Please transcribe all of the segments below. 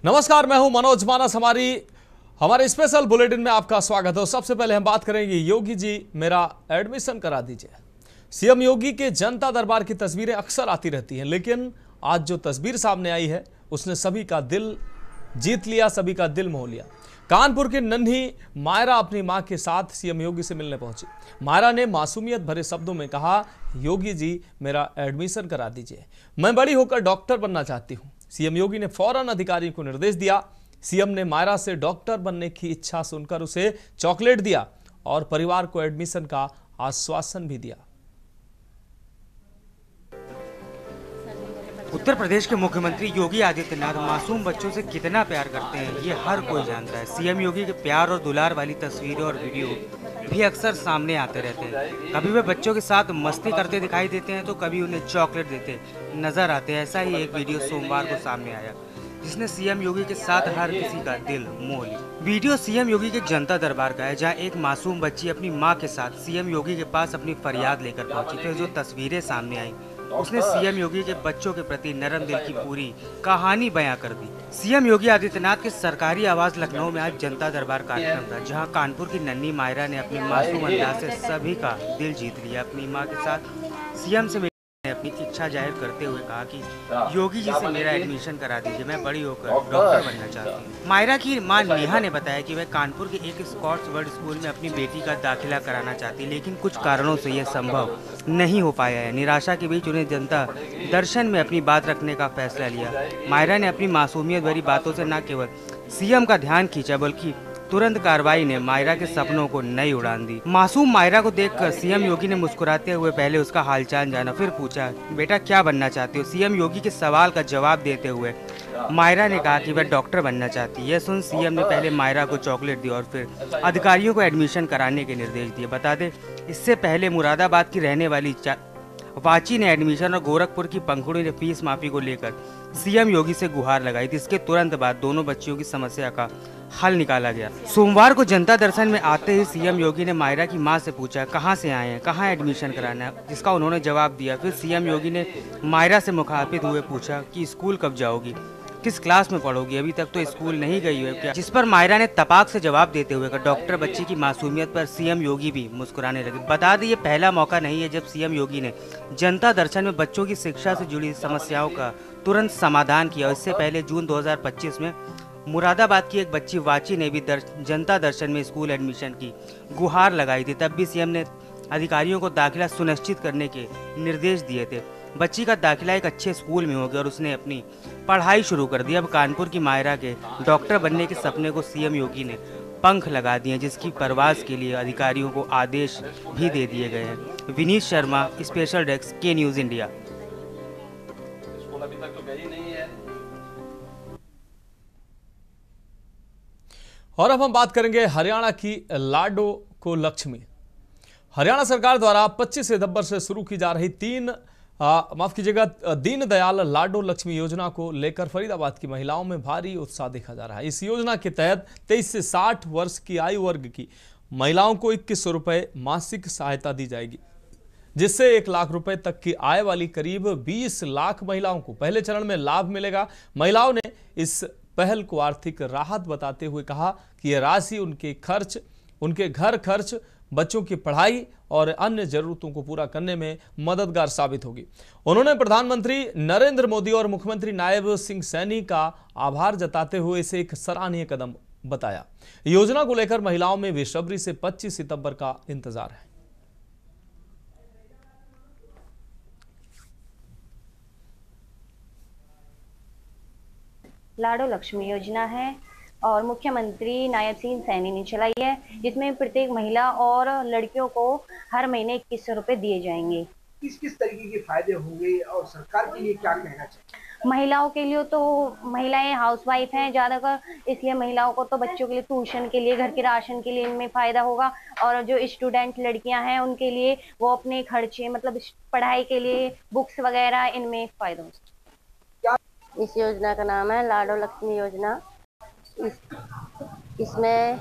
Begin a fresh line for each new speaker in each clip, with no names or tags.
नमस्कार, मैं हूं मनोज मानस। हमारे स्पेशल बुलेटिन में आपका स्वागत है। सबसे पहले हम बात करेंगे, योगी जी मेरा एडमिशन करा दीजिए। सीएम योगी के जनता दरबार की तस्वीरें अक्सर आती रहती हैं, लेकिन आज जो तस्वीर सामने आई है उसने सभी का दिल जीत लिया, सभी का दिल मोह लिया। कानपुर की नन्ही मायरा अपनी मां के साथ सीएम योगी से मिलने पहुंची। मायरा ने मासूमियत भरे शब्दों में कहा, योगी जी मेरा एडमिशन करा दीजिए, मैं बड़ी होकर डॉक्टर बनना चाहती हूं। सीएम योगी ने फौरन अधिकारी को निर्देश दिया। सीएम ने मायरा से डॉक्टर बनने की इच्छा सुनकर उसे चॉकलेट दिया और परिवार को एडमिशन का आश्वासन भी दिया।
उत्तर प्रदेश के मुख्यमंत्री योगी आदित्यनाथ मासूम बच्चों से कितना प्यार करते हैं, ये हर कोई जानता है। सीएम योगी के प्यार और दुलार वाली तस्वीरें और वीडियो भी अक्सर सामने आते रहते हैं। कभी वे बच्चों के साथ मस्ती करते दिखाई देते हैं तो कभी उन्हें चॉकलेट देते नजर आते हैं। ऐसा ही एक वीडियो सोमवार को सामने आया जिसने सीएम योगी के साथ हर किसी का दिल मोह लिया। वीडियो सीएम योगी के जनता दरबार का है, जहां एक मासूम बच्ची अपनी मां के साथ सीएम योगी के पास अपनी फरियाद लेकर पहुंची थी। जो तस्वीरें सामने आई उसने सीएम योगी के बच्चों के प्रति नरम दिल की पूरी कहानी बयां कर दी। सीएम योगी आदित्यनाथ के सरकारी आवास लखनऊ में आज जनता दरबार कार्यक्रम था, जहां कानपुर की नन्ही मायरा ने अपने मासूम अंदाज से सभी का दिल जीत लिया। अपनी मां के साथ सीएम से ने अपनी इच्छा जाहिर करते हुए कहा कि योगी जी से मेरा एडमिशन करा दीजिए, मैं बड़ी होकर डॉक्टर बनना चाहती हूँ। मायरा की मां नेहा ने बताया कि वह कानपुर के एक स्कॉट्स वर्ल्ड स्कूल में अपनी बेटी का दाखिला कराना चाहती, लेकिन कुछ कारणों से यह संभव नहीं हो पाया है। निराशा के बीच उन्हें जनता दर्शन में अपनी बात रखने का फैसला लिया। मायरा ने अपनी मासूमियत भरी बातों से न केवल सीएम का ध्यान खींचा बल्कि तुरंत कार्रवाई ने मायरा के सपनों को नई उड़ान दी। मासूम मायरा को देखकर सीएम योगी ने मुस्कुराते हुए पहले उसका हालचाल जाना, फिर पूछा, बेटा क्या बनना चाहती हो? सीएम योगी के सवाल का जवाब देते हुए मायरा ने कहा कि वह डॉक्टर बनना चाहती है। यह सुन सीएम ने पहले मायरा को चॉकलेट दी और फिर अधिकारियों को एडमिशन कराने के निर्देश दिए। बता दें, इससे पहले मुरादाबाद की रहने वाली वाची ने एडमिशन और गोरखपुर की पंखुड़ी ने फीस माफी को लेकर सीएम योगी से गुहार लगाई थी। इसके तुरंत बाद दोनों बच्चियों की समस्या का हल निकाला गया। सोमवार को जनता दर्शन में आते ही सीएम योगी ने मायरा की मां से पूछा, कहां से आए हैं, कहां एडमिशन कराना है, जिसका उन्होंने जवाब दिया। फिर सीएम योगी ने मायरा से मुखातिब हुए पूछा कि स्कूल कब जाओगी, किस क्लास में पढ़ोगी, अभी तक तो स्कूल नहीं गई है क्या? जिस पर मायरा ने तपाक से जवाब देते हुए कहा, डॉक्टर बच्ची की मासूमियत पर सीएम योगी भी मुस्कुराने लगे। बता दें, ये पहला मौका नहीं है जब सीएम योगी ने जनता दर्शन में बच्चों की शिक्षा से जुड़ी समस्याओं का तुरंत समाधान किया। इससे पहले जून 2025 में मुरादाबाद की एक बच्ची वाची ने भी जनता दर्शन में स्कूल एडमिशन की गुहार लगाई थी। तब भी सीएम ने अधिकारियों को दाखिला सुनिश्चित करने के निर्देश दिए थे। बच्ची का दाखिला एक अच्छे स्कूल में हो गया और उसने अपनी पढ़ाई शुरू कर दी। अब कानपुर की मायरा के डॉक्टर बनने के सपने को सीएम योगी ने पंख लगा दिए, जिसकी परवाज के लिए अधिकारियों को आदेश भी दे दिए गए हैं। विनीत शर्मा, स्पेशल डेस्क, के न्यूज़ इंडिया।
और अब हम बात करेंगे हरियाणा की लाडो को लक्ष्मी। हरियाणा सरकार द्वारा 25 सितंबर से शुरू की जा रही दीनदयाल लाडो लक्ष्मी योजना को लेकर फरीदाबाद की महिलाओं में भारी उत्साह देखा जा रहा है। इस योजना के तहत 23 से 60 वर्ष की आयु वर्ग की महिलाओं को 2100 रुपए मासिक सहायता दी जाएगी, जिससे 1 लाख रुपए तक की आय वाली करीब 20 लाख महिलाओं को पहले चरण में लाभ मिलेगा। महिलाओं ने इस पहल को आर्थिक राहत बताते हुए कहा कि यह राशि उनके घर खर्च, बच्चों की पढ़ाई और अन्य जरूरतों को पूरा करने में मददगार साबित होगी। उन्होंने प्रधानमंत्री नरेंद्र मोदी और मुख्यमंत्री नायब सिंह सैनी का आभार जताते हुए इसे एक सराहनीय कदम बताया। योजना को लेकर महिलाओं में बेसब्री से 25 सितंबर का इंतजार है।
लाडो लक्ष्मी योजना है और मुख्यमंत्री नायब सिंह सैनी ने चलाई है, जिसमें प्रत्येक महिला और लड़कियों को हर महीने 2100 रुपए दिए जाएंगे।
किस किस तरीके के फायदे होंगे और सरकार के लिए क्या कहना चाहिए?
महिलाओं के लिए तो महिलाएं हाउसवाइफ हैं ज्यादातर, इसलिए महिलाओं को तो बच्चों के लिए ट्यूशन के लिए, घर के राशन के लिए इनमें फायदा होगा। और जो स्टूडेंट लड़कियां हैं उनके लिए वो अपने खर्चे मतलब पढ़ाई के लिए बुक्स वगैरह इनमें फायदा हो।
इस योजना का नाम है लाडो लक्ष्मी योजना। इसमें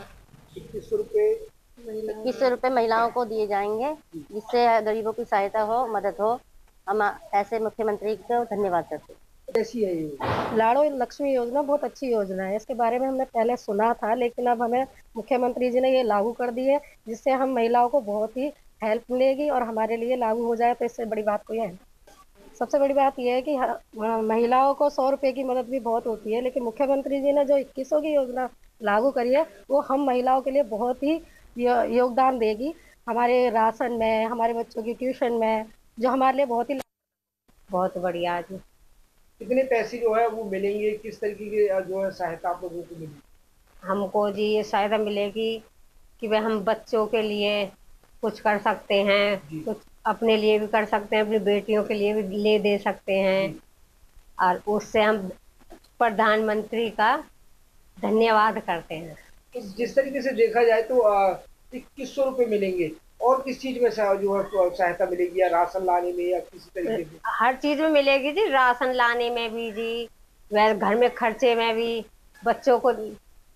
2100 रुपये महिलाओं को दिए जाएंगे, जिससे गरीबों की सहायता हो, मदद हो। हम ऐसे मुख्यमंत्री को धन्यवाद करते हैं।
कैसी है ये?
लाड़ो लक्ष्मी योजना बहुत अच्छी योजना है। इसके बारे में हमने पहले सुना था, लेकिन अब हमें मुख्यमंत्री जी ने ये लागू कर दी है, जिससे हम महिलाओं को बहुत ही हेल्प मिलेगी और हमारे लिए लागू हो जाए तो इससे बड़ी बात कोई है। सबसे बड़ी बात यह है कि महिलाओं को 100 रुपये की मदद भी बहुत होती है, लेकिन मुख्यमंत्री जी ने जो 2100 की योजना लागू करी है वो हम महिलाओं के लिए बहुत ही योगदान देगी, हमारे राशन में, हमारे बच्चों की ट्यूशन में, जो हमारे लिए बहुत बढ़िया जी।
कितने पैसे जो है वो मिलेंगे, किस तरीके की जो है सहायता आप लोगों को मिलेगी?
हमको जी ये सहायता मिलेगी कि भाई हम बच्चों के लिए कुछ कर सकते हैं, कुछ अपने लिए भी कर सकते हैं, अपनी बेटियों के लिए भी ले दे सकते हैं, और उससे हम प्रधानमंत्री का धन्यवाद करते हैं।
तो जिस तरीके से देखा जाए तो 2100 रुपये मिलेंगे, और किस चीज में जो है सहायता मिलेगी, या राशन लाने में या किसी तरीके से?
हर चीज में मिलेगी जी, राशन लाने में भी जी, वह घर में खर्चे में भी, बच्चों को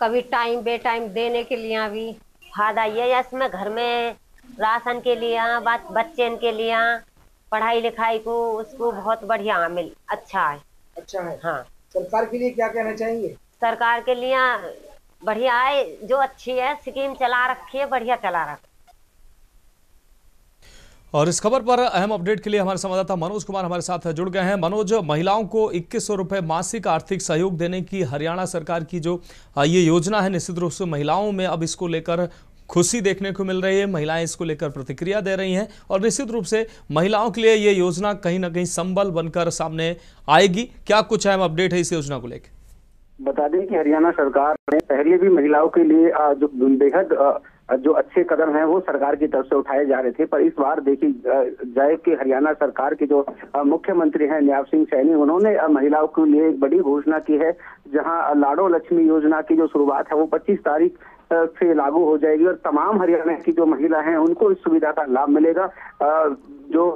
कभी टाइम बे टाइम देने के लिए भी
फायदा ये है इसमें, घर में राशन के लिए, बच्चन के लिए, पढ़ाई लिखाई को उसको बहुत बढ़िया अच्छा है।
अच्छा है।
हाँ,
सरकार के लिए क्या कहना चाहेंगे?
सरकार के लिए बढ़िया है, जो अच्छी है स्कीम चला रखी है, बढ़िया चला रखी।
और इस खबर पर अहम अपडेट के लिए हमारे संवाददाता मनोज कुमार हमारे साथ जुड़ गए हैं। मनोज, महिलाओं को 2100 रुपये मासिक आर्थिक सहयोग देने की हरियाणा सरकार की जो ये योजना है, निश्चित रूप से महिलाओं में अब इसको लेकर खुशी देखने को मिल रही है। महिलाएं इसको लेकर प्रतिक्रिया दे रही हैं और निश्चित रूप से महिलाओं के लिए ये योजना कहीं ना कहीं संबल बनकर सामने आएगी। क्या कुछ अहम अपडेट है इस योजना को लेकर?
बता दें कि हरियाणा सरकार ने पहले भी महिलाओं के लिए जो बेहद जो अच्छे कदम हैं वो सरकार की तरफ से उठाए जा रहे थे, पर इस बार देखी जाए कि हरियाणा सरकार के जो मुख्यमंत्री हैं न्याब सिंह सैनी, उन्होंने महिलाओं के लिए एक बड़ी घोषणा की है, जहां लाडो लक्ष्मी योजना की जो शुरुआत है वो 25 तारीख से लागू हो जाएगी और तमाम हरियाणा की जो महिला हैं उनको इस सुविधा का लाभ मिलेगा। जो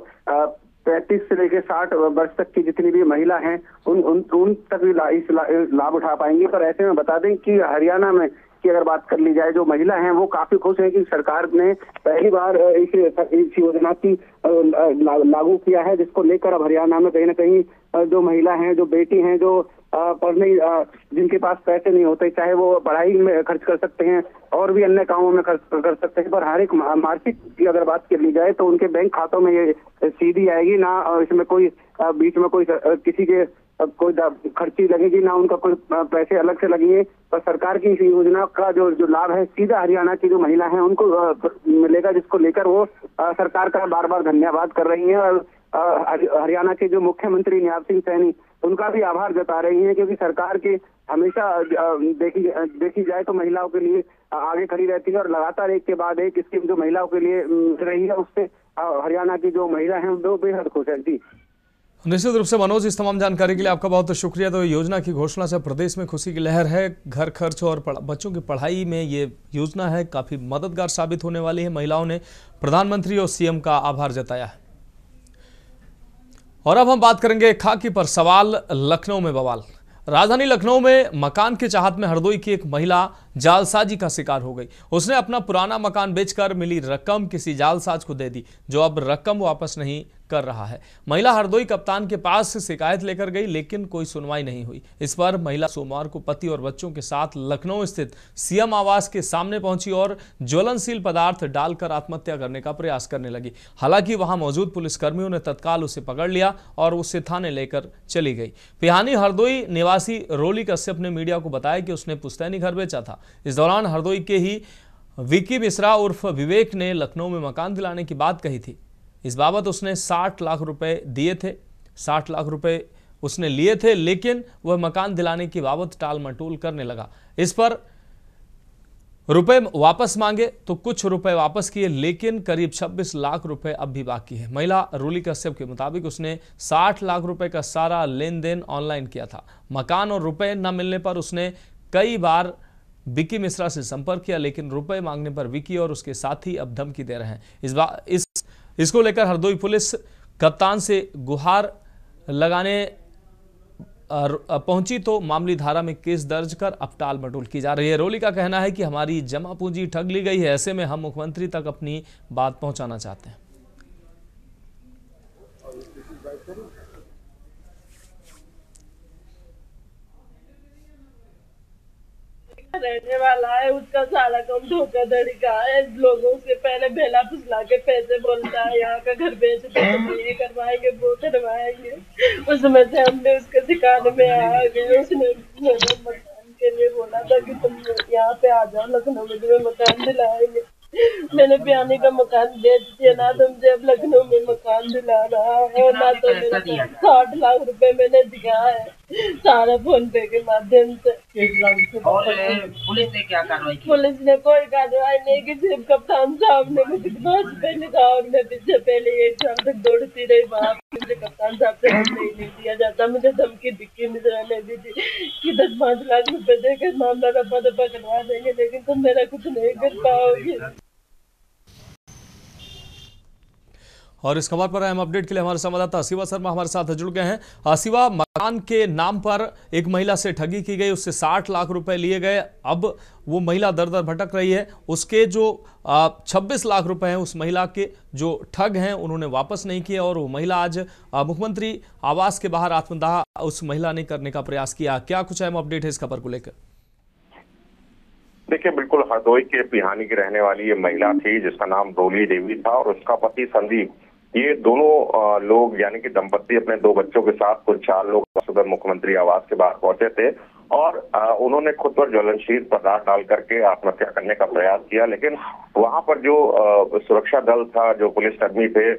35 से लेकर 60 वर्ष तक की जितनी भी महिला हैं उन तक भी इस लाभ उठा पाएंगी। पर ऐसे में बता दें कि हरियाणा में की अगर बात कर ली जाए, जो महिला हैं वो काफी खुश हैं कि सरकार ने पहली बार इस योजना की लागू किया है, जिसको लेकर अब हरियाणा में कहीं ना कहीं जो महिला हैं, जो बेटी हैं, जो पढ़ने जिनके पास पैसे नहीं होते, चाहे वो पढ़ाई में खर्च कर सकते हैं और भी अन्य कामों में खर्च कर सकते हैं, पर हर एक मासिक की अगर बात कर ली जाए तो उनके बैंक खातों में ये सीधी आएगी ना, इसमें कोई बीच में कोई किसी के कोई खर्ची लगेगी ना, उनका कोई पैसे अलग से लगेंगे। पर सरकार की इस योजना का जो लाभ है सीधा हरियाणा की जो महिला हैं उनको मिलेगा, जिसको लेकर वो सरकार का बार बार धन्यवाद कर रही हैं और हरियाणा के जो मुख्यमंत्री न्याब सिंह सैनी उनका भी आभार जता रही हैं, क्योंकि सरकार के हमेशा देखी जाए तो महिलाओं के लिए आगे खड़ी रहती है और लगातार एक के बाद एक स्कीम जो महिलाओं के लिए मिल रही है, उससे हरियाणा की जो महिला हैं वो बेहद खुश है। जी
निश्चित रूप से मनोज, इस तमाम जानकारी के लिए आपका बहुत शुक्रिया। तो योजना की घोषणा से प्रदेश में खुशी की लहर है। घर खर्च और बच्चों की पढ़ाई में ये योजना है काफ़ी मददगार साबित होने वाली है। महिलाओं ने प्रधानमंत्री और सीएम का आभार जताया है। और अब हम बात करेंगे खाकी पर सवाल। लखनऊ में बवाल। राजधानी लखनऊ में मकान की चाहत में हरदोई की एक महिला जालसाजी का शिकार हो गई। उसने अपना पुराना मकान बेचकर मिली रकम किसी जालसाज को दे दी, जो अब रकम वापस नहीं कर रहा है। महिला हरदोई कप्तान के पास शिकायत लेकर गई, लेकिन कोई सुनवाई नहीं हुई। इस पर महिला सोमवार को पति और बच्चों के साथ लखनऊ स्थित सीएम आवास के सामने पहुंची और ज्वलनशील पदार्थ डालकर आत्महत्या करने का प्रयास करने लगी। हालांकि वहां मौजूद पुलिसकर्मियों ने तत्काल उसे पकड़ लिया और उसे थाने लेकर चली गई। पिहानी हरदोई निवासी रोली कश्यप ने मीडिया को बताया कि उसने पुश्तैनी घर बेचा था। इस दौरान हरदोई के ही विकी मिश्रा उर्फ विवेक ने लखनऊ में मकान दिलाने की बात कही थी। इस बाबत उसने 60 लाख रुपए दिए थे। 60 लाख रुपए उसने लिए थे, लेकिन वह मकान दिलाने की बाबत टाल मटोल करने लगा। इस पर रुपए वापस मांगे तो कुछ रुपए वापस किए, लेकिन करीब 26 लाख रुपए अब भी बाकी है। महिला रोली कश्यप के मुताबिक उसने 60 लाख रुपए का सारा लेन देन ऑनलाइन किया था। मकान और रुपए न मिलने पर उसने कई बार विकी मिश्रा से संपर्क किया, लेकिन रुपए मांगने पर विकी और उसके साथी अब धमकी दे रहे हैं। इसको लेकर हरदोई पुलिस कप्तान से गुहार लगाने पहुंची तो मामली धारा में केस दर्ज कर अब टाल मटोल की जा रही है। रोली का कहना है कि हमारी जमा पूंजी ठग ली गई है, ऐसे में हम मुख्यमंत्री तक अपनी बात पहुंचाना चाहते हैं।
रहने वाला है, उसका सारा काम धोखाधड़ी का है। लोगों से पहले बेला फुसला के पैसे बोलता है, यहाँ का घर बेच दो, ये करवाएंगे वो करवाएंगे। उसमें से हमने उसके सिखाने में आ गए। उसने मेरे मकान के लिए बोला था कि तुम यहाँ पे आ जाओ, लखनऊ में तुम्हें मकान दिलाएंगे। मैंने बयानी का मकान बेच दिया ना, तुमसे अब लखनऊ में मकान दिला रहा है ना। तो मेरा 60 लाख रुपए मैंने दिया है, सारा फोन पे के माध्यम से।
और पुलिस ने क्या कार्रवाई की?
पुलिस ने कोई कार्रवाई नहीं की। सिर्फ कप्तान साहब ने मुझे 5 पहले कहा और मैं पीछे पहले 1 साल तक दौड़ती रही वहाँ। मुझे कप्तान साहब से नहीं दिया जाता। मुझे धमकी दिक्की मिश्रा ने दी थी कि 10-5 लाख रुपए देकर मामला रफा दफा करवा देंगे, लेकिन तुम मेरा कुछ नहीं कर पाओगे।
और इस खबर पर अहम अपडेट के लिए हमारे संवाददाता शिवा शर्मा हमारे साथ जुड़ गए हैं। शिवा, मकान के नाम पर एक महिला से ठगी की गई, उससे 60 लाख रुपए लिए गए। अब वो महिला दर दर भटक रही है। उसके जो 26 लाख रुपए हैं उस महिला के जो ठग हैं उन्होंने वापस नहीं किए और वो महिला आज मुख्यमंत्री आवास के बाहर आत्मदाह उस महिला ने करने का प्रयास किया। क्या कुछ अहम अपडेट है इस खबर को लेकर?
देखिए, बिल्कुल हरदोई के पिहानी की रहने वाली ये महिला थी जिसका नाम डोली देवी था और उसका पति संदीप। ये दोनों लोग यानी कि दंपत्ति अपने 2 बच्चों के साथ कुल 4 लोग सदर मुख्यमंत्री आवास के बाहर पहुंचे थे और उन्होंने खुद पर ज्वलनशील पदार्थ डाल करके आत्महत्या करने का प्रयास किया। लेकिन वहां पर जो सुरक्षा दल था, जो पुलिसकर्मी थे,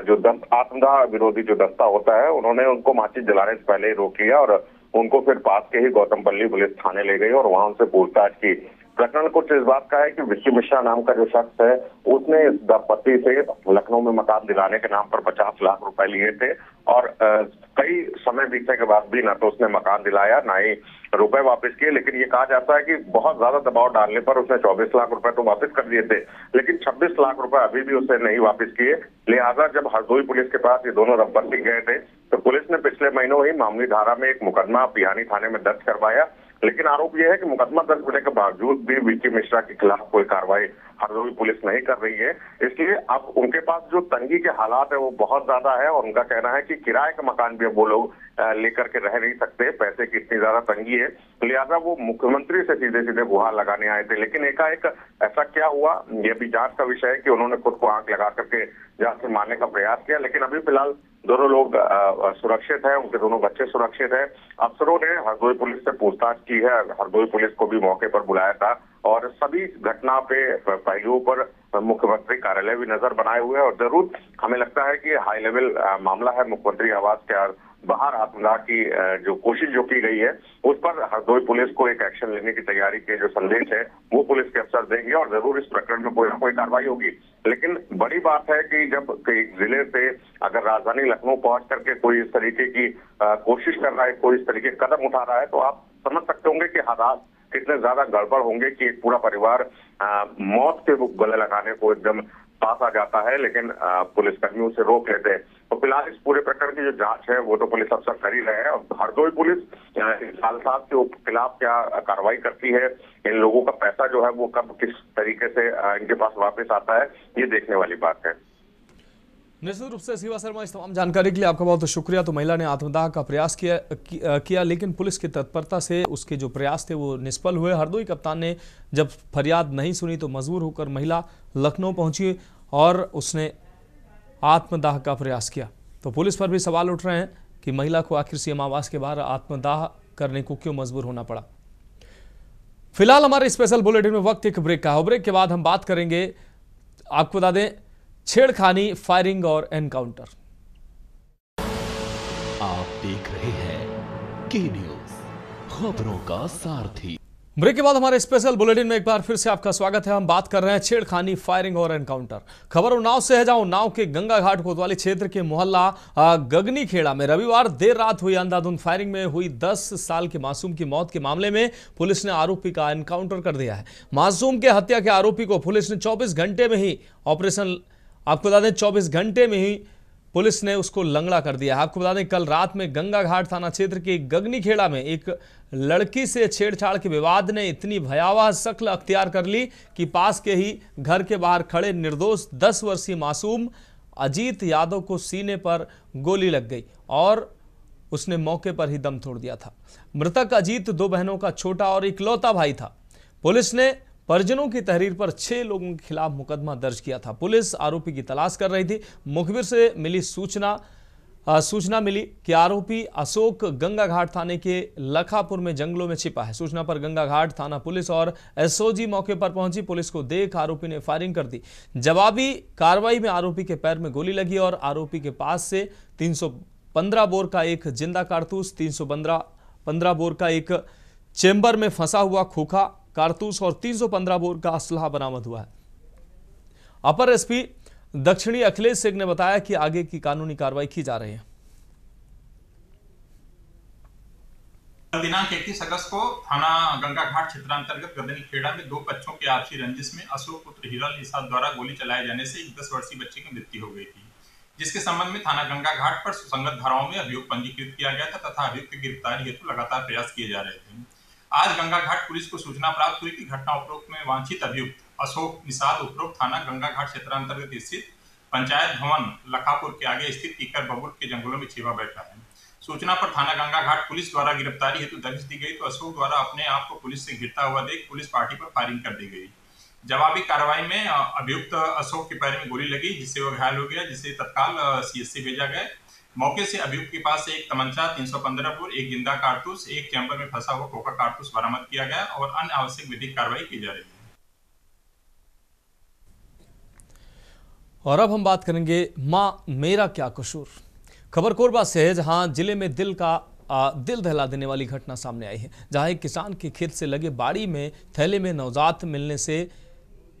जो आत्मदाह विरोधी जो दस्ता होता है, उन्होंने उनको माचिस जलाने से पहले रोक लिया और उनको फिर पास के ही गौतमपल्ली पुलिस थाने ले गई और वहां उनसे पूछताछ की। प्रकरण कुछ इस बात का है कि विक्की मिश्रा नाम का जो शख्स है उसने इस दंपत्ति से लखनऊ में मकान दिलाने के नाम पर 50 लाख रुपए लिए थे और कई समय बीतने के बाद भी ना तो उसने मकान दिलाया ना ही रुपए वापस किए। लेकिन ये कहा जाता है कि बहुत ज्यादा दबाव डालने पर उसने 24 लाख रुपए तो वापस कर दिए थे, लेकिन 26 लाख रुपए अभी भी उसने नहीं वापस किए। लिहाजा जब हरदोई पुलिस के पास ये दोनों दंपत्ति गए थे तो पुलिस ने पिछले महीनों ही मामूली धारा में एक मुकदमा पिहानी थाने में दर्ज करवाया। लेकिन आरोप यह है कि मुकदमा दर्ज होने के बावजूद भी विक्की मिश्रा के खिलाफ कोई कार्रवाई हरदोई पुलिस नहीं कर रही है। इसलिए अब उनके पास जो तंगी के हालात है वो बहुत ज्यादा है और उनका कहना है कि किराए का मकान भी अब वो लोग लेकर के रह नहीं सकते, पैसे की इतनी ज्यादा तंगी है। लिहाजा वो मुख्यमंत्री से सीधे सीधे गुहार लगाने आए थे। लेकिन एकाएक ऐसा क्या हुआ, ये भी जांच का विषय है कि उन्होंने खुद को आंख लगा करके जांच से मारने का प्रयास किया। लेकिन अभी फिलहाल दोनों लोग सुरक्षित हैं, उनके दोनों बच्चे सुरक्षित हैं। अफसरों ने हरदोई पुलिस से पूछताछ की है, हरदोई पुलिस को भी मौके पर बुलाया था और सभी घटना पे पहलुओं पर मुख्यमंत्री कार्यालय भी नजर बनाए हुए हैं और जरूर हमें लगता है कि हाई लेवल मामला है। मुख्यमंत्री आवास के बाहर आत्मदाह की जो कोशिश जो की गई है उस पर हरदोई पुलिस को एक एक्शन लेने की तैयारी के जो संदेश है वो पुलिस के अफसर देंगे और जरूर इस प्रकरण में कोई ना कोई कार्रवाई होगी। लेकिन बड़ी बात है कि जब जिले से अगर राजधानी लखनऊ पहुंच करके कोई इस तरीके की कोशिश कर रहा है, कोई इस तरीके कदम उठा रहा है, तो आप समझ सकते होंगे कि हालात कितने ज्यादा गड़बड़ होंगे कि एक पूरा परिवार मौत के गले लगाने को एकदम पास आ जाता है, लेकिन पुलिसकर्मियों से रोक लेते हैं। तो फिलहाल इस पूरे प्रकरण की जो जांच है वो तो पुलिस अफसर कर ही रहे हैं और हरदोई पुलिस साल साहब के खिलाफ क्या कार्रवाई करती है, इन लोगों का पैसा जो है वो कब किस तरीके से इनके पास वापस आता है, ये देखने वाली बात है।
निश्चित रूप से शिवा शर्मा, इस तमाम जानकारी के लिए आपका बहुत शुक्रिया। तो महिला ने आत्मदाह का प्रयास किया लेकिन पुलिस की तत्परता से उसके जो प्रयास थे वो निष्फल हुए। हरदोई कप्तान ने जब फरियाद नहीं सुनी तो मजबूर होकर महिला लखनऊ पहुंची और उसने आत्मदाह का प्रयास किया। तो पुलिस पर भी सवाल उठ रहे हैं कि महिला को आखिर सीएम आवास के बाहर आत्मदाह करने को क्यों मजबूर होना पड़ा। फिलहाल हमारे स्पेशल बुलेटिन में वक्त एक ब्रेक का है। ब्रेक के बाद हम बात करेंगे, आपको बता दें, छेड़खानी, फायरिंग और एनकाउंटर।
आप देख रहे हैं के न्यूज, खबरों का सारथी।
ब्रेक के बाद हमारे स्पेशल बुलेटिन में एक बार फिर से आपका स्वागत है। हम बात कर रहे हैं छेड़खानी, फायरिंग और एनकाउंटर। खबर उन्नाव से है, जहां उन्नाव के गंगा घाट कोतवाली क्षेत्र के मोहल्ला गगनी खेड़ा में रविवार देर रात हुई अंधाधुंध फायरिंग में हुई 10 साल के मासूम की मौत के मामले में पुलिस ने आरोपी का एनकाउंटर कर दिया है। मासूम के हत्या के आरोपी को पुलिस ने 24 घंटे में ही ऑपरेशन, आपको बता दें 24 घंटे में ही पुलिस ने उसको लंगड़ा कर दिया है। आपको बता दें कल रात में गंगा घाट थाना क्षेत्र के गगनी खेड़ा में एक लड़की से छेड़छाड़ के विवाद ने इतनी भयावह शक्ल अख्तियार कर ली कि पास के ही घर के बाहर खड़े निर्दोष 10 वर्षीय मासूम अजीत यादव को सीने पर गोली लग गई और उसने मौके पर ही दम तोड़ दिया था। मृतक अजीत 2 बहनों का छोटा और इकलौता भाई था। पुलिस ने परिजनों की तहरीर पर 6 लोगों के खिलाफ मुकदमा दर्ज किया था। पुलिस आरोपी की तलाश कर रही थी। मुखबिर से मिली सूचना मिली कि आरोपी अशोक गंगा घाट थाने के लखापुर में जंगलों में छिपा है। सूचना पर गंगा घाट थाना पुलिस और एसओजी मौके पर पहुंची। पुलिस को देख आरोपी ने फायरिंग कर दी। जवाबी कार्रवाई में आरोपी के पैर में गोली लगी और आरोपी के पास से 315 बोर का एक जिंदा कारतूस, 315 बोर का एक चेंबर में फंसा हुआ खोखा कारतूस और 315 बोर का असलहा बरामद हुआ है। अपर एसपी दक्षिणी अखिलेश सिंह ने बताया कि आगे की कानूनी कार्रवाई की जा रही है।
दिनांक 31 अगस्त को थाना गंगा घाट क्षेत्रांतर्गत गदनी खेड़ा में 2 बच्चों के आपसी रंजिश में अशोक पुत्र हीरा निषाद द्वारा गोली चलाए जाने से एक 10 वर्षीय बच्चे की मृत्यु हो गई थी, जिसके संबंध में थाना गंगा घाट पर सुसंगत धाराओं में अभियोग पंजीकृत किया गया था तथा अभियुक्त की गिरफ्तारी हेतु लगातार प्रयास किए जा रहे थे। आज गंगा घाट पुलिस को सूचना प्राप्त हुई कि घटना उपरोक्त में वांछित अभियुक्त अशोक निषाद उपरोक्त थाना गंगा घाट क्षेत्रांतर्गत स्थित पंचायत भवन लखापुर के आगे स्थित कीकर बबुल के जंगलों में छिपा बैठा है। सूचना पर थाना गंगा घाट पुलिस द्वारा गिरफ्तारी हेतु दर्ज दी गई तो अशोक द्वारा अपने आप को पुलिस से घिरता हुआ देख पुलिस पार्टी पर फायरिंग कर दी गई। जवाबी कार्रवाई में अभियुक्त अशोक के पैर में गोली लगी, जिससे वह घायल हो गया, जिसे तत्काल सीएचसी भेजा गया। मौके से अभियुक्त के पास से एक तमंचा, 315 बोर, एक जिंदा कारतूस, एक चैम्बर में फंसा हुआ खोखा कारतूस बरामद किया गया और अन्य आवश्यक विधिक कार्रवाई की जा रही है।
और अब हम बात करेंगे मां मेरा क्या कसूर। खबर कोरबा से है, जहां जिले में दिल दहला देने वाली घटना सामने आई है, जहां एक किसान के खेत से लगे बाड़ी में थैले में नवजात मिलने से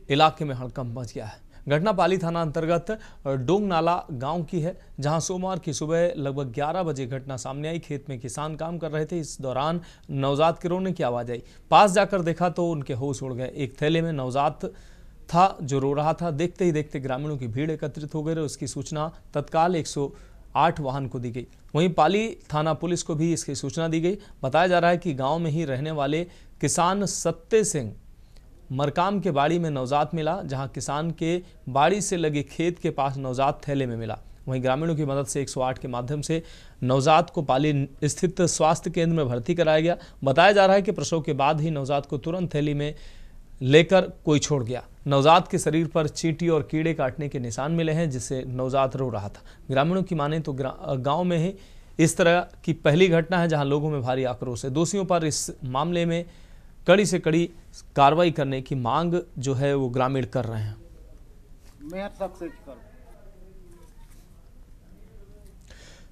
इलाके में हड़कंप मच गया है। घटना पाली थाना अंतर्गत डोंगनाला गांव की है, जहां सोमवार की सुबह लगभग 11 बजे घटना सामने आई। खेत में किसान काम कर रहे थे, इस दौरान नवजात के रोने की आवाज आई। पास जाकर देखा तो उनके होश उड़ गए। एक थैले में नवजात था जो रो रहा था। देखते ही देखते ग्रामीणों की भीड़ एकत्रित हो गई और उसकी सूचना तत्काल 108 वाहन को दी गई। वहीं पाली थाना पुलिस को भी इसकी सूचना दी गई। बताया जा रहा है कि गांव में ही रहने वाले किसान सत्ते सिंह मरकाम के बाड़ी में नवजात मिला, जहां किसान के बाड़ी से लगे खेत के पास नवजात थैले में मिला। वहीं ग्रामीणों की मदद से 108 के माध्यम से नवजात को पाली स्थित स्वास्थ्य केंद्र में भर्ती कराया गया। बताया जा रहा है कि प्रसव के बाद ही नवजात को तुरंत थैली में लेकर कोई छोड़ गया। नवजात के शरीर पर चींटी और कीड़े काटने के निशान मिले हैं, जिससे नवजात रो रहा था। ग्रामीणों की माने तो गांव में ही इस तरह की पहली घटना है जहां लोगों में भारी आक्रोश है। दोषियों पर इस मामले में कड़ी से कड़ी कार्रवाई करने की मांग जो है वो ग्रामीण कर रहे हैं।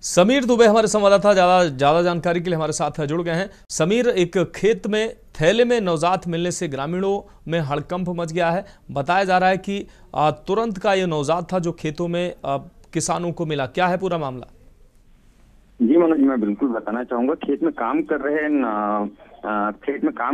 समीर दुबे हमारे संवाददाता ज्यादा जानकारी के लिए हमारे साथ जुड़ गए हैं। समीर, एक खेत में थैले में नवजात मिलने से ग्रामीणों में हड़कंप मच गया है। बताया जा रहा है कि तुरंत का ये नवजात था जो खेतों में किसानों को मिला। क्या है पूरा मामला?
जी मनोज, मैं बिल्कुल बताना चाहूंगा। खेत में काम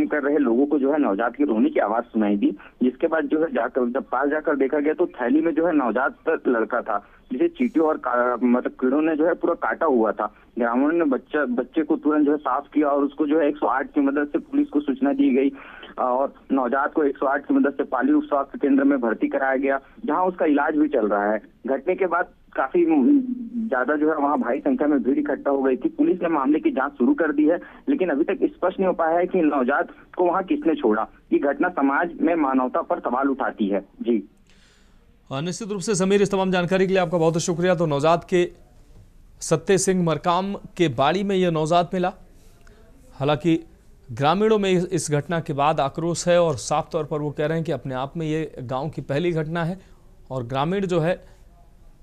कर रहे लोगों को जो है नवजात की रोने की आवाज सुनाई दी, जिसके बाद जो है जब पास जाकर देखा गया तो थैली में जो है नवजात लड़का था, जिसे चींटियों और मतलब कीड़ों ने जो है पूरा काटा हुआ था। ग्रामीणों ने बच्चे को तुरंत जो है साफ किया और उसको जो है 108 की मदद से पुलिस को सूचना दी गई और नवजात को 108 की मदद से पाली उप स्वास्थ्य केंद्र में भर्ती कराया गया, जहां उसका इलाज भी चल रहा है। घटने के बाद काफी ज्यादा जो है वहां भारी संख्या में भीड़ इकट्ठा हो गई थी। पुलिस ने मामले की जांच शुरू कर दी है, लेकिन अभी तक स्पष्ट नहीं हो पाया है कि नवजात को वहां किसने छोड़ा। ये घटना समाज में मानवता पर सवाल उठाती है। जी
निश्चित रूप से समीर, इस तमाम जानकारी के लिए आपका बहुत शुक्रिया। तो नवजात के सत्ते सिंह मरकाम के बाड़ी में यह नवजात मिला। हालांकि ग्रामीणों में इस घटना के बाद आक्रोश है और साफ तौर पर वो कह रहे हैं कि अपने आप में ये गांव की पहली घटना है और ग्रामीण जो है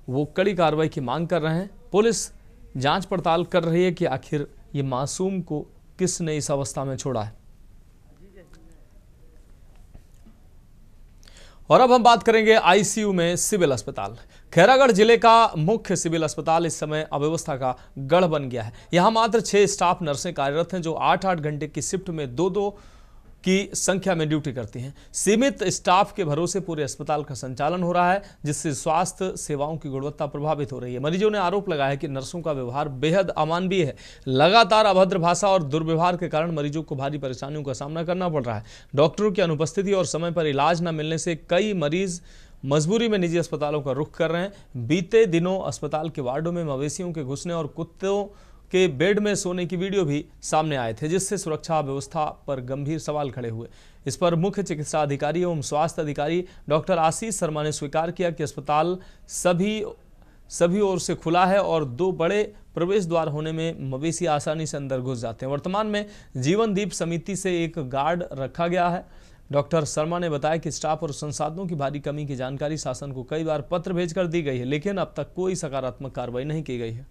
वो कड़ी कार्रवाई की मांग कर रहे हैं। पुलिस जांच पड़ताल कर रही है कि आखिर ये मासूम को किसने इस अवस्था में छोड़ा है। और अब हम बात करेंगे आईसीयू में सिविल अस्पताल। खैरागढ़ जिले का मुख्य सिविल अस्पताल इस समय अव्यवस्था का गढ़ बन गया है। यहां मात्र 6 स्टाफ नर्सें कार्यरत हैं, जो 8-8 घंटे की शिफ्ट में 2-2 की संख्या में ड्यूटी करती हैं। सीमित स्टाफ के भरोसे पूरे अस्पताल का संचालन हो रहा है, जिससे स्वास्थ्य सेवाओं की गुणवत्ता प्रभावित हो रही है। मरीजों ने आरोप लगाया है कि नर्सों का व्यवहार बेहद अमानवीय है। लगातार अभद्र भाषा और दुर्व्यवहार के कारण मरीजों को भारी परेशानियों का सामना करना पड़ रहा है। डॉक्टरों की अनुपस्थिति और समय पर इलाज न मिलने से कई मरीज मजबूरी में निजी अस्पतालों का रुख कर रहे हैं। बीते दिनों अस्पताल के वार्डों में मवेशियों के घुसने और कुत्तों के बेड में सोने की वीडियो भी सामने आए थे, जिससे सुरक्षा व्यवस्था पर गंभीर सवाल खड़े हुए। इस पर मुख्य चिकित्सा अधिकारी एवं स्वास्थ्य अधिकारी डॉक्टर आशीष शर्मा ने स्वीकार किया कि अस्पताल सभी ओर से खुला है और 2 बड़े प्रवेश द्वार होने में मवेशी आसानी से अंदर घुस जाते हैं। वर्तमान में जीवनदीप समिति से एक गार्ड रखा गया है। डॉक्टर शर्मा ने बताया कि स्टाफ और संसाधनों की भारी कमी की जानकारी शासन को कई बार पत्र भेजकर दी गई है, लेकिन अब तक कोई सकारात्मक कार्रवाई नहीं की गई है।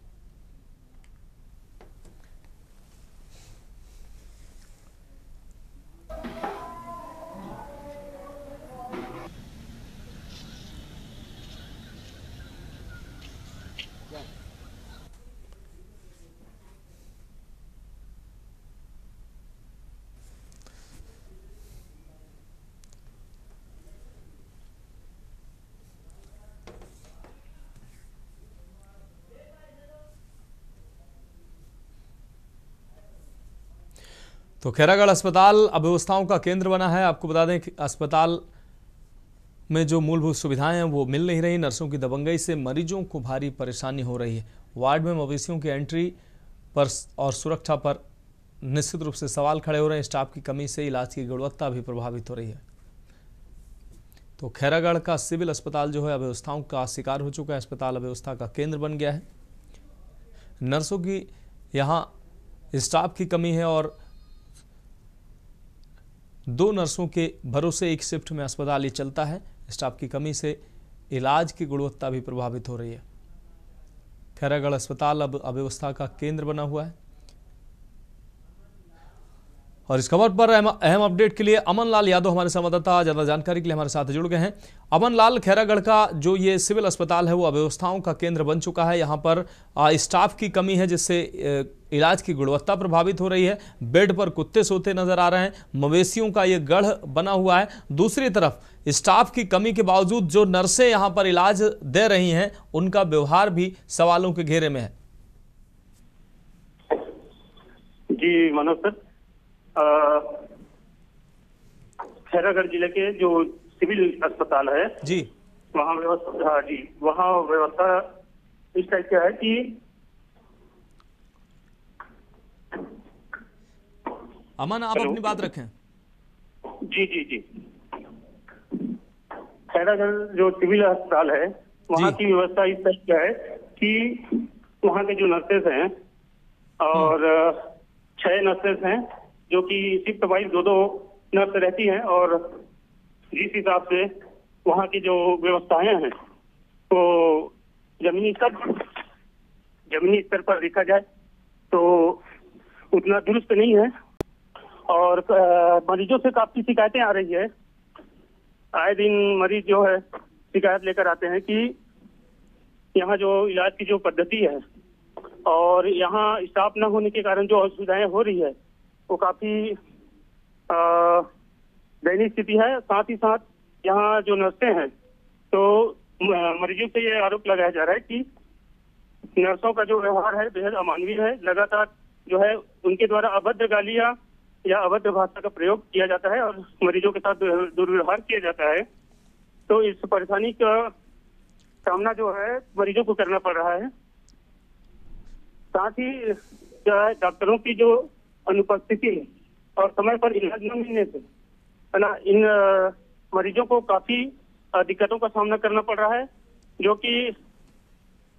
तो खैरागढ़ अस्पताल अव्यवस्थाओं का केंद्र बना है। आपको बता दें कि अस्पताल में जो मूलभूत सुविधाएं हैं वो मिल नहीं रही। नर्सों की दबंगई से मरीजों को भारी परेशानी हो रही है। वार्ड में मवेशियों की एंट्री पर और सुरक्षा पर निश्चित रूप से सवाल खड़े हो रहे हैं। स्टाफ की कमी से इलाज की गुणवत्ता भी प्रभावित हो रही है। तो खैरागढ़ का सिविल अस्पताल जो है अव्यवस्थाओं का शिकार हो चुका है। अस्पताल अव्यवस्था का केंद्र बन गया है। नर्सों की यहाँ स्टाफ की कमी है और 2 नर्सों के भरोसे एक शिफ्ट में अस्पताल ये चलता है। स्टाफ की कमी से इलाज की गुणवत्ता भी प्रभावित हो रही है। खैरागढ़ अस्पताल अब अव्यवस्था का केंद्र बना हुआ है। और इस खबर पर अहम अपडेट के लिए अमन लाल यादव हमारे संवाददाता ज्यादा जानकारी के लिए हमारे साथ जुड़ गए हैं। अमन लाल, खैरागढ़ का जो ये सिविल अस्पताल है वो अव्यवस्थाओं का केंद्र बन चुका है। यहाँ पर स्टाफ की कमी है जिससे इलाज की गुणवत्ता प्रभावित हो रही है। बेड पर कुत्ते सोते नजर आ रहे हैं। मवेशियों का ये गढ़ बना हुआ है। दूसरी तरफ स्टाफ की कमी के बावजूद जो नर्सें यहाँ पर इलाज दे रही हैं उनका व्यवहार भी सवालों के घेरे में है।
जी मनोज सर, खैरागढ़ जिले के जो सिविल अस्पताल है
जी,
वहाँ व्यवस्था, हाँ जी, वहाँ व्यवस्था इस टाइप का है कि
अमन आप अपनी बात रखें।
जी जी जी, खैरागढ़ जो सिविल अस्पताल है वहाँ की व्यवस्था इस टाइप का है कि वहाँ के जो नर्सेस हैं और 6 नर्सेस हैं जो कि शिफ्ट वाइज 2-2 नर्स रहती हैं। और जिस हिसाब से वहाँ की जो व्यवस्थाएं हैं तो जमीनी स्तर पर देखा जाए तो उतना दुरुस्त नहीं है। और मरीजों से काफी शिकायतें आ रही है। आए दिन मरीज जो है शिकायत लेकर आते हैं कि यहाँ जो इलाज की जो पद्धति है और यहाँ स्टाफ न होने के कारण जो असुविधाएं हो रही है वो काफी दयनीय स्थिति है। साथ ही साथ यहाँ जो नर्सें हैं तो मरीजों से ये आरोप लगाया जा रहा है कि नर्सों का जो व्यवहार है बेहद अमानवीय है। लगातार जो है उनके द्वारा अभद्र गालियां या अभद्र भाषा का प्रयोग किया जाता है और मरीजों के साथ दुर्व्यवहार किया जाता है। तो इस परेशानी का सामना जो है मरीजों को करना पड़ रहा है। साथ ही डॉक्टरों की जो अनुपस्थिति और समय पर इलाज न मिलने से है ना, इन मरीजों को काफी दिक्कतों का सामना करना पड़ रहा है। जो कि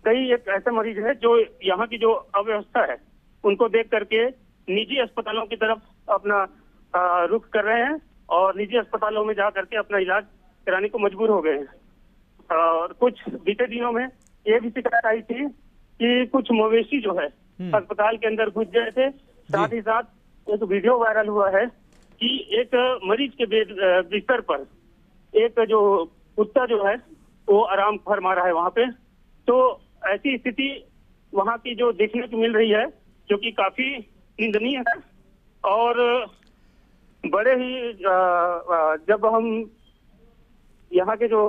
कई एक ऐसे मरीज है जो यहाँ की जो अव्यवस्था है उनको देख करके निजी अस्पतालों की तरफ अपना रुख कर रहे हैं और निजी अस्पतालों में जा करके अपना इलाज कराने को मजबूर हो गए हैं। और कुछ बीते दिनों में ये भी शिकायत आई थी कि कुछ मवेशी जो है अस्पताल के अंदर घुस गए थे। साथ ही साथ एक वीडियो वायरल हुआ है कि एक मरीज के बिस्तर पर एक जो कुत्ता जो है वो आराम फरमा रहा है वहाँ पे। तो ऐसी स्थिति वहाँ की जो देखने को मिल रही है जो कि काफी निंदनीय है। और बड़े ही जब हम यहाँ के जो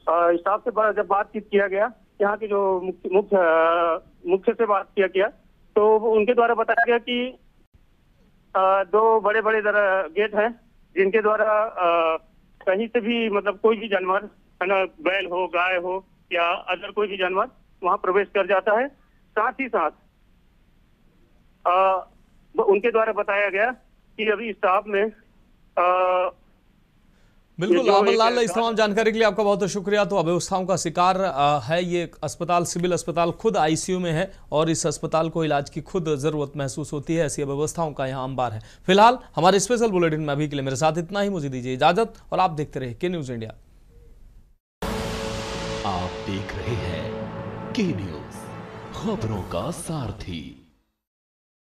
स्टाफ से जब बातचीत किया गया, यहाँ के जो मुख्य से बात किया गया तो उनके द्वारा बताया गया कि 2 बड़े बड़े गेट हैं जिनके द्वारा कहीं से भी मतलब कोई भी जानवर है ना, बैल हो गाय हो या अदर कोई भी जानवर वहाँ प्रवेश कर जाता है। साथ ही साथ उनके द्वारा बताया गया कि अभी स्टाफ में
बिल्कुल अमन लाल, इस तमाम जानकारी के लिए आपका बहुत बहुत शुक्रिया। तो अव्यवस्थाओं का शिकार है ये अस्पताल, सिविल अस्पताल खुद आईसीयू में है और इस अस्पताल को इलाज की खुद जरूरत महसूस होती है। ऐसी अव्यवस्थाओं का यहाँ अंबार है। फिलहाल हमारे स्पेशल बुलेटिन में अभी के लिए मेरे साथ इतना ही। मुझे दीजिए इजाजत और आप देखते रहे के न्यूज इंडिया।
आप देख रहे हैं के न्यूज, खबरों का सारथी।